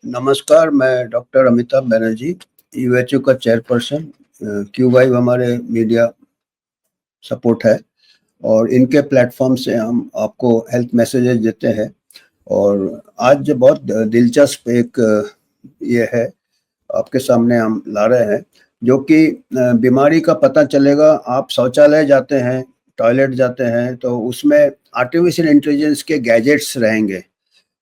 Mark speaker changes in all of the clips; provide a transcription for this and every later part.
Speaker 1: नमस्कार, मैं डॉक्टर अमिताभ बनर्जी, यूएचओ का चेयरपर्सन। क्यू वाइव हमारे मीडिया सपोर्ट है और इनके प्लेटफॉर्म से हम आपको हेल्थ मैसेजेस देते हैं। और आज बहुत दिलचस्प एक ये है आपके सामने हम ला रहे हैं, जो कि बीमारी का पता चलेगा। आप शौचालय जाते हैं, टॉयलेट जाते हैं, तो उसमें आर्टिफिशियल इंटेलिजेंस के गैजेट्स रहेंगे।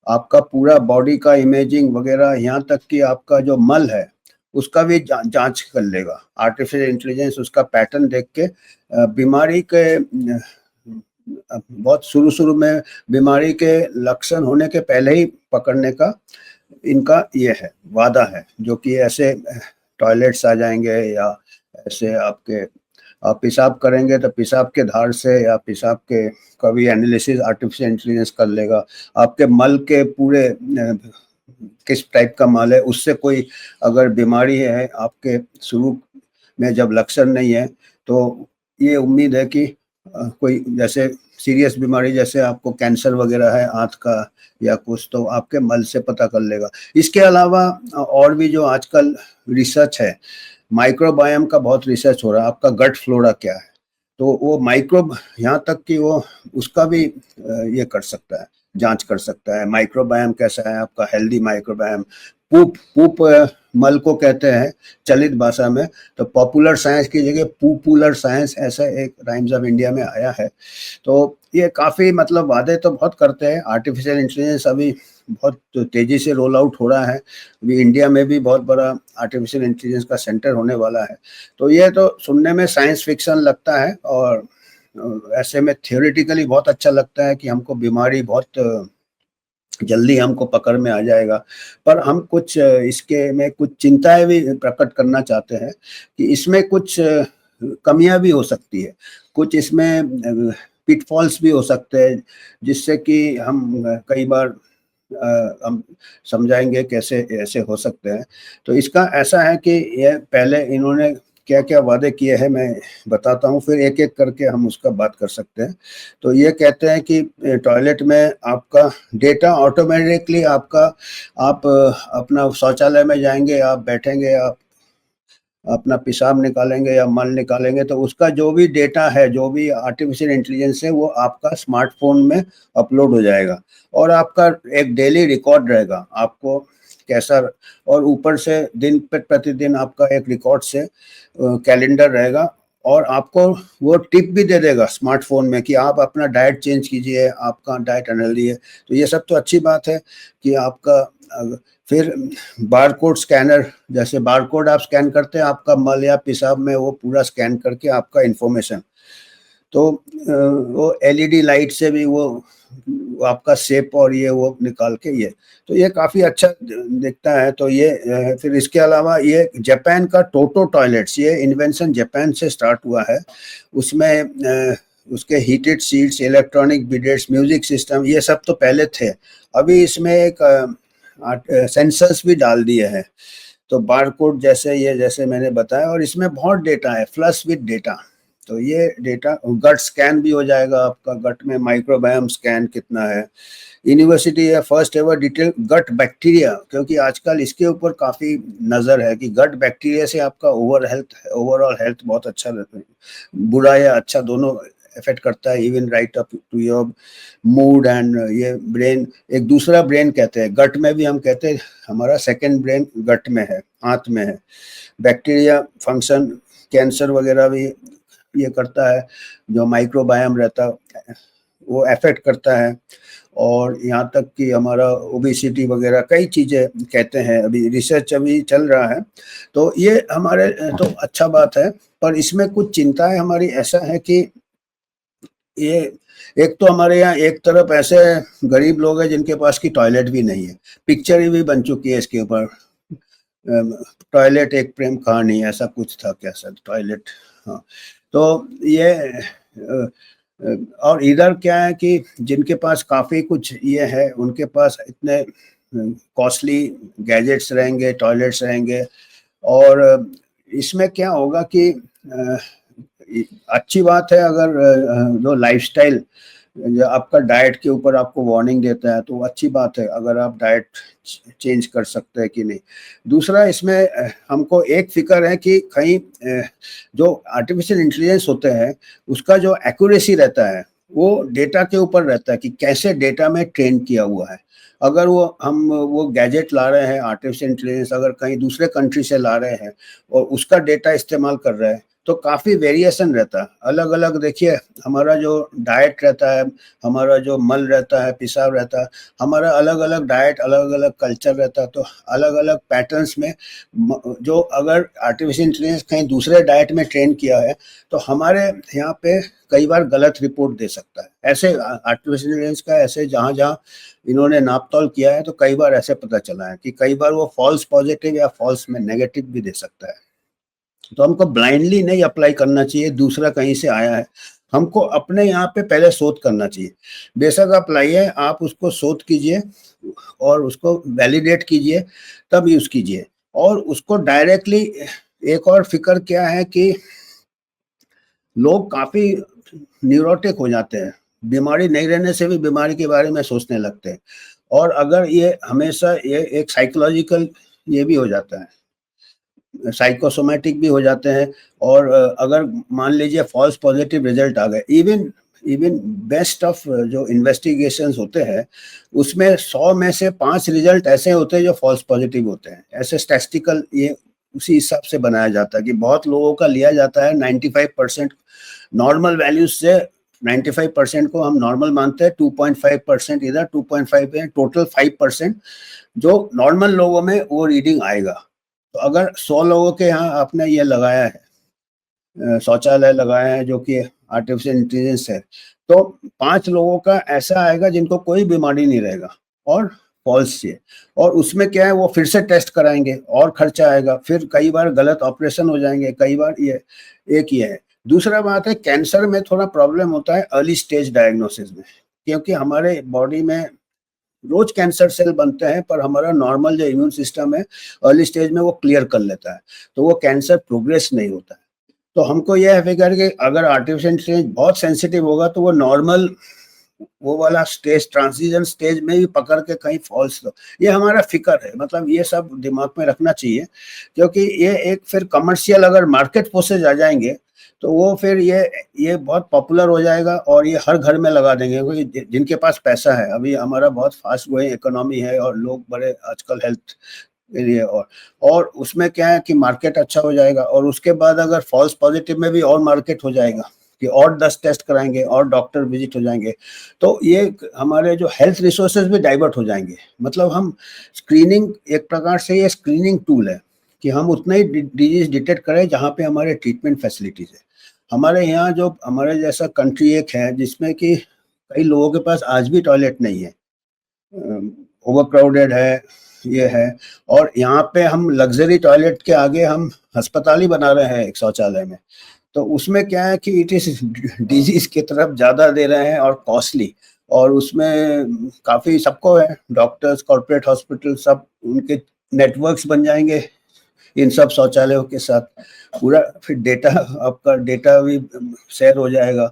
Speaker 1: आपका पूरा बॉडी का इमेजिंग वगैरह, यहाँ तक कि आपका जो मल है उसका भी जांच कर लेगा। आर्टिफिशियल इंटेलिजेंस उसका पैटर्न देख के बीमारी के बहुत शुरू में बीमारी के लक्षण होने के पहले ही पकड़ने का इनका ये है, वादा है। जो कि ऐसे टॉयलेट्स आ जाएंगे या ऐसे आपके आप पेशाब करेंगे तो पेशाब के धार से या पेशाब के कभी एनालिसिस आर्टिफिशियल इंटेलिजेंस कर लेगा। आपके मल के पूरे किस टाइप का मल है, उससे कोई अगर बीमारी है आपके शुरू में जब लक्षण नहीं है, तो ये उम्मीद है कि कोई जैसे सीरियस बीमारी जैसे आपको कैंसर वगैरह है आंत का या कुछ, तो आपके मल से पता कर लेगा। इसके अलावा और भी जो आजकल रिसर्च है, माइक्रोबायोम का बहुत रिसर्च हो रहा है। आपका गट फ्लोरा क्या है, तो वो माइक्रोब यहाँ तक कि वो उसका भी ये कर सकता है, जांच कर सकता है। माइक्रोबायोम कैसा है आपका, हेल्दी माइक्रोबायोम। पूप पूप मल को कहते हैं चलित भाषा में, तो पॉपुलर साइंस की जगह पूपुलर साइंस ऐसा एक टाइम्स ऑफ इंडिया में आया है। तो ये काफ़ी मतलब वादे तो बहुत करते हैं। आर्टिफिशियल इंटेलिजेंस अभी बहुत तेज़ी से रोल आउट हो रहा है। अभी इंडिया में भी बहुत बड़ा आर्टिफिशियल इंटेलिजेंस का सेंटर होने वाला है। तो ये तो सुनने में साइंस फिक्शन लगता है और ऐसे में थियोरेटिकली बहुत अच्छा लगता है कि हमको बीमारी बहुत जल्दी हमको पकड़ में आ जाएगा। पर हम कुछ इसके में कुछ चिंताएं भी प्रकट करना चाहते हैं कि इसमें कुछ कमियां भी हो सकती है, कुछ इसमें पिटफॉल्स भी हो सकते हैं, जिससे कि हम कई बार हम समझाएंगे कैसे ऐसे हो सकते हैं। तो इसका ऐसा है कि ये पहले इन्होंने क्या क्या वादे किए हैं मैं बताता हूँ, फिर एक एक करके हम उसका बात कर सकते हैं। तो ये कहते हैं कि टॉयलेट में आपका डेटा ऑटोमेटिकली आपका आप अपना शौचालय में जाएंगे, आप बैठेंगे, आप अपना पेशाब निकालेंगे या मल निकालेंगे, तो उसका जो भी डेटा है, जो भी आर्टिफिशियल इंटेलिजेंस है, वो आपका स्मार्टफोन में अपलोड हो जाएगा और आपका एक डेली रिकॉर्ड रहेगा आपको कैसा। और ऊपर से दिन प्रतिदिन आपका एक रिकॉर्ड से कैलेंडर रहेगा और आपको वो टिप भी दे देगा स्मार्टफोन में कि आप अपना डाइट चेंज कीजिए, आपका डाइट अनहेल्दी है। तो ये सब तो अच्छी बात है कि आपका फिर बारकोड स्कैनर, जैसे बारकोड आप स्कैन करते हैं, आपका मल या पेशाब में वो पूरा स्कैन करके आपका इन्फॉर्मेशन, तो वो एलईडी लाइट से भी वो आपका शेप और ये वो निकाल के ये, तो ये काफ़ी अच्छा दिखता है। तो ये फिर इसके अलावा ये जापान का टोटो टॉयलेट्स, ये इन्वेंशन जापान से स्टार्ट हुआ है। उसमें उसके heated seats, electronic bidets, music system, ये सब तो पहले थे। अभी इसमें एक सेंसर्स भी डाल दिए हैं। तो बारकोड जैसे ये जैसे मैंने बताया, और इसमें बहुत डेटा है, फ्लश विद डेटा। तो ये डेटा गट स्कैन भी हो जाएगा, आपका गट में माइक्रोबायोम स्कैन कितना है। यूनिवर्सिटी है first ever detail gut bacteria, क्योंकि आजकल इसके ऊपर काफ़ी नज़र है कि गट बैक्टीरिया से आपका ओवरऑल हेल्थ बहुत अच्छा रहता है, बुरा या अच्छा दोनों इफेक्ट करता है, even right up to your mood and ये ब्रेन। एक दूसरा ब्रेन कहते हैं गट में भी, हम कहते हैं हमारा सेकंड ब्रेन गट में है, आंत में है। बैक्टीरिया फंक्शन कैंसर वगैरह भी ये करता है, जो माइक्रोबायोम रहता है वो अफेक्ट करता है। और यहाँ तक कि हमारा ओबेसिटी वगैरह कई चीज़ें कहते हैं, अभी रिसर्च अभी चल रहा है। तो ये हमारे तो अच्छा बात है, पर इसमें कुछ चिंताएं हमारी ऐसा है कि ये एक तो हमारे यहाँ एक तरफ ऐसे गरीब लोग हैं जिनके पास की टॉयलेट भी नहीं है। पिक्चर ही भी बन चुकी है इसके ऊपर, टॉयलेट एक प्रेम कहानी, ऐसा कुछ था क्या सर, टॉयलेट। हाँ, तो ये और इधर क्या है कि जिनके पास काफ़ी कुछ ये है, उनके पास इतने कॉस्टली गैजेट्स रहेंगे, टॉयलेट्स रहेंगे। और इसमें क्या होगा कि अच्छी बात है अगर जो लाइफस्टाइल आपका डाइट के ऊपर आपको वार्निंग देता है, तो अच्छी बात है अगर आप डाइट चेंज कर सकते हैं कि नहीं। दूसरा इसमें हमको एक फ़िक्र है कि कहीं जो आर्टिफ़िशियल इंटेलिजेंस होते हैं, उसका जो एक्यूरेसी रहता है, वो डेटा के ऊपर रहता है कि कैसे डेटा में ट्रेन किया हुआ है। अगर वो गैजेट ला रहे हैं आर्टिफ़िशियल इंटेलिजेंस, अगर कहीं दूसरे कंट्री से ला रहे हैं और उसका डेटा इस्तेमाल कर रहे हैं, तो काफ़ी वेरिएशन रहता है। अलग-अलग देखिए, हमारा जो डाइट रहता है, हमारा जो मल रहता है, पेशाब रहता है, हमारा अलग-अलग डाइट, अलग-अलग कल्चर रहता है, तो अलग-अलग पैटर्न्स में जो अगर आर्टिफिशियल इंटेलिजेंस कहीं दूसरे डाइट में ट्रेन किया है, तो हमारे यहाँ पे कई बार गलत रिपोर्ट दे सकता है। ऐसे आर्टिफिशियल इंटेलिजेंस का ऐसे जहाँ-जहाँ इन्होंने नाप-तोल किया है, तो कई बार ऐसे पता चला है कि कई बार वो फ़ॉल्स पॉज़िटिव या फ़ॉल्स में नेगेटिव भी दे सकता है। तो हमको ब्लाइंडली नहीं अप्लाई करना चाहिए, दूसरा कहीं से आया है। हमको अपने यहाँ पे पहले शोध करना चाहिए। बेशक आप लाइए, आप उसको शोध कीजिए और उसको वैलिडेट कीजिए, तब यूज़ कीजिए। और उसको डायरेक्टली एक और फ़िक्र क्या है कि लोग काफ़ी न्यूरोटिक हो जाते हैं। बीमारी नहीं रहने से भी बीमारी के बारे में सोचने लगते हैं। और अगर ये हमेशा ये एक साइकोलॉजिकल ये भी हो जाता है। साइकोसोमैटिक भी हो जाते हैं और अगर मान लीजिए फॉल्स पॉजिटिव रिजल्ट आ गए, इवन इवन बेस्ट ऑफ जो इन्वेस्टिगेशंस होते हैं, उसमें 100 में से 5 रिजल्ट ऐसे होते हैं जो फॉल्स पॉजिटिव होते हैं। ऐसे स्टैटिस्टिकल ये उसी हिसाब से बनाया जाता है कि बहुत लोगों का लिया जाता है 95% नॉर्मल वैल्यूज से। 95% को हम नॉर्मल मानते हैं, 2.5% इधर, 2.5 है, टोटल 5% जो नॉर्मल लोगों में वो रीडिंग आएगा। तो अगर 100 लोगों के यहाँ आपने ये लगाया है, शौचालय लगाया है जो कि आर्टिफिशियल इंटेलिजेंस है, तो 5 लोगों का ऐसा आएगा जिनको कोई बीमारी नहीं रहेगा और फॉल्स ये। और उसमें क्या है, वो फिर से टेस्ट कराएँगे और खर्चा आएगा, फिर कई बार गलत ऑपरेशन हो जाएँगे, कई बार ये एक ये है। दूसरा बात है, कैंसर में थोड़ा प्रॉब्लम होता है अर्ली स्टेज डायग्नोसिस में, क्योंकि हमारे बॉडी में रोज कैंसर सेल बनते हैं, पर हमारा नॉर्मल जो इम्यून सिस्टम है अर्ली स्टेज में वो क्लियर कर लेता है, तो वो कैंसर प्रोग्रेस नहीं होता है। तो हमको ये है फिगर कि अगर आर्टिफिशियल इंटेलिजेंस बहुत सेंसिटिव होगा तो वो नॉर्मल वो वाला स्टेज, ट्रांजिशन स्टेज में भी पकड़ के कहीं फॉल्स, तो ये हमारा फिक्र है। मतलब ये सब दिमाग में रखना चाहिए, क्योंकि ये एक फिर कमर्शियल अगर मार्केट फोर्सेज आ जाएंगे तो वो फिर ये बहुत पॉपुलर हो जाएगा और ये हर घर में लगा देंगे, क्योंकि जिनके पास पैसा है, अभी हमारा बहुत फास्ट ग्रोइंग इकोनॉमी है और लोग बड़े आजकल हेल्थ के लिए और उसमें क्या है कि मार्केट अच्छा हो जाएगा और उसके बाद अगर फॉल्स पॉजिटिव में भी और मार्केट हो जाएगा कि और 10 टेस्ट कराएंगे और डॉक्टर विजिट हो जाएंगे, तो ये हमारे जो हेल्थ रिसोर्सेज भी डाइवर्ट हो जाएंगे। मतलब हम स्क्रीनिंग, एक प्रकार से ये स्क्रीनिंग टूल है कि हम उतना ही डिजीज डिटेक्ट करें जहाँ पे हमारे ट्रीटमेंट फैसिलिटीज है। हमारे यहाँ जो हमारे जैसा कंट्री एक है जिसमें कि कई लोगों के पास आज भी टॉयलेट नहीं है, ओवर क्राउडेड है, ये है। और यहाँ पे हम लग्जरी टॉयलेट के आगे हम अस्पताल ही बना रहे हैं एक शौचालय में, तो उसमें क्या है कि इट इज डिजीज की तरफ ज़्यादा दे रहे हैं और कॉस्टली। और उसमें काफ़ी सबको है, डॉक्टर्स, कॉर्पोरेट हॉस्पिटल, सब उनके नेटवर्क्स बन जाएंगे इन सब शौचालयों के साथ। पूरा फिर डेटा, आपका डेटा भी शेयर हो जाएगा।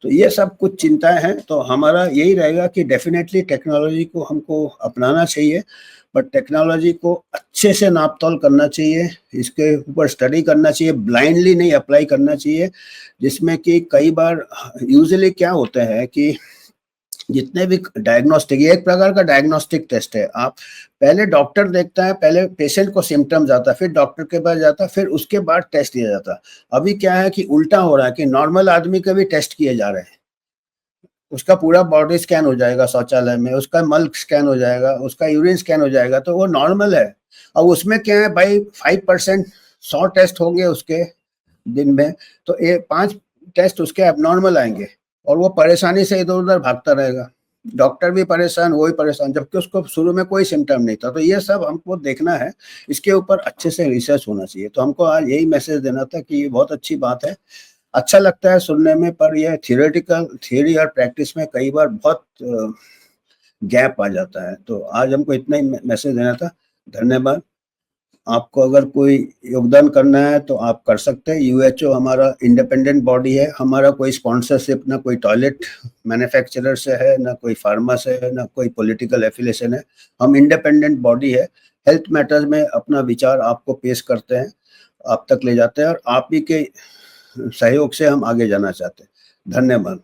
Speaker 1: तो ये सब कुछ चिंताएं हैं, तो हमारा यही रहेगा कि डेफिनेटली टेक्नोलॉजी को हमको अपनाना चाहिए, बट टेक्नोलॉजी को अच्छे से नाप तोल करना चाहिए, इसके ऊपर स्टडी करना चाहिए, ब्लाइंडली नहीं अप्लाई करना चाहिए। जिसमें कि कई बार यूजुअली क्या होता है कि जितने भी डायग्नोस्टिक, ये एक प्रकार का डायग्नोस्टिक टेस्ट है। आप पहले डॉक्टर देखता है, पहले पेशेंट को सिम्टम्स आता है, फिर डॉक्टर के पास जाता है, फिर उसके बाद टेस्ट किया जाता है। अभी क्या है कि उल्टा हो रहा है कि नॉर्मल आदमी के भी टेस्ट किए जा रहे हैं। उसका पूरा बॉडी स्कैन हो जाएगा शौचालय में, उसका मल स्कैन हो जाएगा, उसका यूरिन स्कैन हो जाएगा, तो वो नॉर्मल है। अब उसमें क्या है भाई, 5%, 100 टेस्ट होंगे उसके दिन में, तो ये 5 टेस्ट उसके एबनॉर्मल आएंगे और वो परेशानी से इधर-उधर भागता रहेगा। डॉक्टर भी परेशान, वो भी परेशान, जबकि उसको शुरू में कोई सिम्पटम नहीं था। तो ये सब हमको देखना है, इसके ऊपर अच्छे से रिसर्च होना चाहिए। तो हमको आज यही मैसेज देना था कि ये बहुत अच्छी बात है। अच्छा लगता है सुनने में, पर ये थियरी और प्रैक्टिस में कई बार बहुत गैप आ जाता है। तो आज हमको इतना ही मैसेज देना था। धन्यवाद। आपको अगर कोई योगदान करना है तो आप कर सकते हैं। यूएचओ हमारा इंडिपेंडेंट बॉडी है, हमारा कोई स्पॉन्सरशिप ना कोई टॉयलेट मैन्युफैक्चरर से है, ना कोई फार्मा से है, ना कोई पॉलिटिकल एफिलिएशन है। हम इंडिपेंडेंट बॉडी है, हेल्थ मैटर्स में अपना विचार आपको पेश करते हैं, आप तक ले जाते हैं और आप ही के सहयोग से हम आगे जाना चाहते हैं। धन्यवाद।